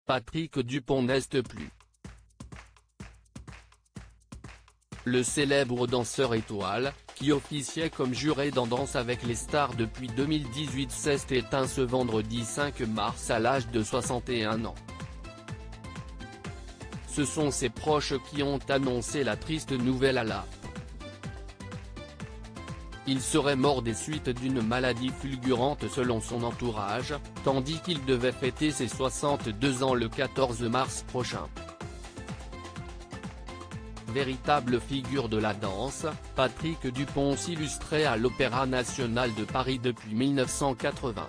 Patrick Dupont n'est plus. Le célèbre danseur étoile, qui officiait comme juré dans Danse avec les stars depuis 2018 s'est éteint ce vendredi 5 mars à l'âge de 61 ans. Ce sont ses proches qui ont annoncé la triste nouvelle à l'AFP. Il serait mort des suites d'une maladie fulgurante selon son entourage, tandis qu'il devait fêter ses 62 ans le 14 mars prochain. Véritable figure de la danse, Patrick Dupont s'illustrait à l'Opéra national de Paris depuis 1980.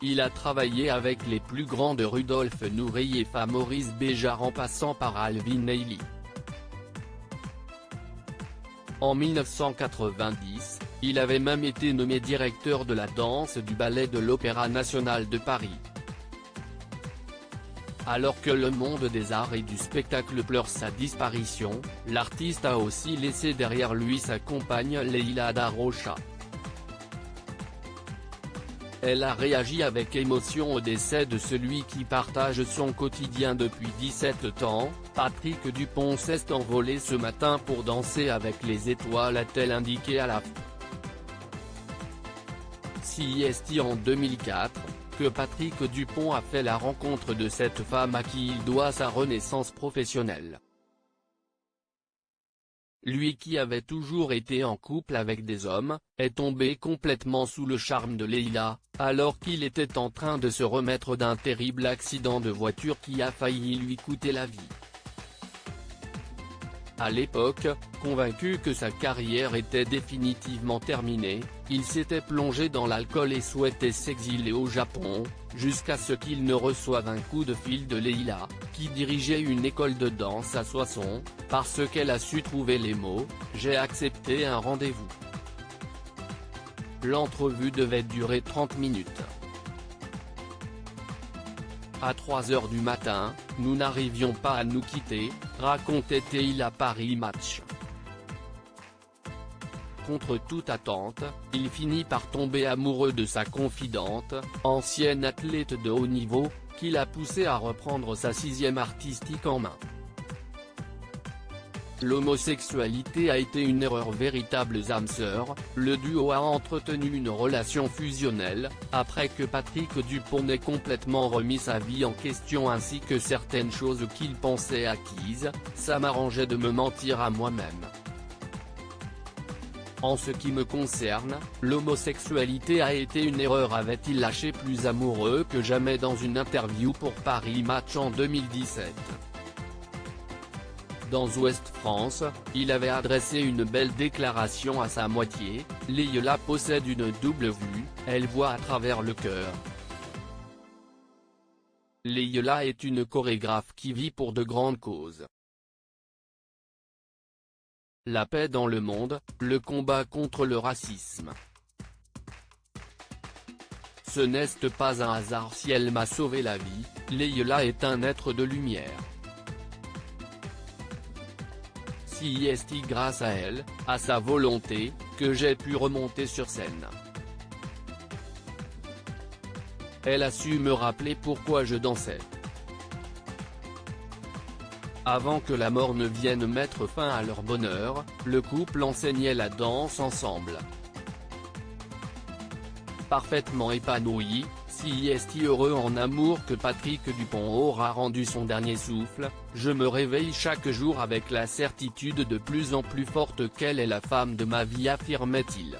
Il a travaillé avec les plus grands de Rudolf Nureyev à Maurice Béjart en passant par Alvin Ailey. En 1990, il avait même été nommé directeur de la danse du ballet de l'Opéra national de Paris. Alors que le monde des arts et du spectacle pleure sa disparition, l'artiste a aussi laissé derrière lui sa compagne Leïla da Rocha. Elle a réagi avec émotion au décès de celui qui partage son quotidien depuis 17 ans. Patrick Dupont s'est envolé ce matin pour danser avec les étoiles, a-t-elle indiqué à l'AFP. C'est en 2004, que Patrick Dupont a fait la rencontre de cette femme à qui il doit sa renaissance professionnelle. Lui qui avait toujours été en couple avec des hommes, est tombé complètement sous le charme de Leïla, alors qu'il était en train de se remettre d'un terrible accident de voiture qui a failli lui coûter la vie. À l'époque, convaincu que sa carrière était définitivement terminée, il s'était plongé dans l'alcool et souhaitait s'exiler au Japon, jusqu'à ce qu'il ne reçoive un coup de fil de Leïla, qui dirigeait une école de danse à Soissons, parce qu'elle a su trouver les mots « J'ai accepté un rendez-vous ». L'entrevue devait durer 30 minutes. À 3h du matin, nous n'arrivions pas à nous quitter, racontait-il à Paris Match. Contre toute attente, il finit par tomber amoureux de sa confidente, ancienne athlète de haut niveau, qui l'a poussé à reprendre sa 6e artistique en main. L'homosexualité a été une erreur, véritable âme sœur, le duo a entretenu une relation fusionnelle, après que Patrick Dupont ait complètement remis sa vie en question ainsi que certaines choses qu'il pensait acquises. Ça m'arrangeait de me mentir à moi-même. En ce qui me concerne, l'homosexualité a été une erreur, avait-il lâché plus amoureux que jamais dans une interview pour Paris Match en 2017. Dans Ouest France, il avait adressé une belle déclaration à sa moitié. Leïla possède une double vue, elle voit à travers le cœur. Leïla est une chorégraphe qui vit pour de grandes causes. La paix dans le monde, le combat contre le racisme. Ce n'est pas un hasard si elle m'a sauvé la vie, Leïla est un être de lumière. C'est grâce à elle, à sa volonté, que j'ai pu remonter sur scène. Elle a su me rappeler pourquoi je dansais. Avant que la mort ne vienne mettre fin à leur bonheur, le couple enseignait la danse ensemble. Parfaitement épanoui, c'est heureux en amour que Patrick Dupont aura rendu son dernier souffle. Je me réveille chaque jour avec la certitude de plus en plus forte qu'elle est la femme de ma vie, affirmait-il.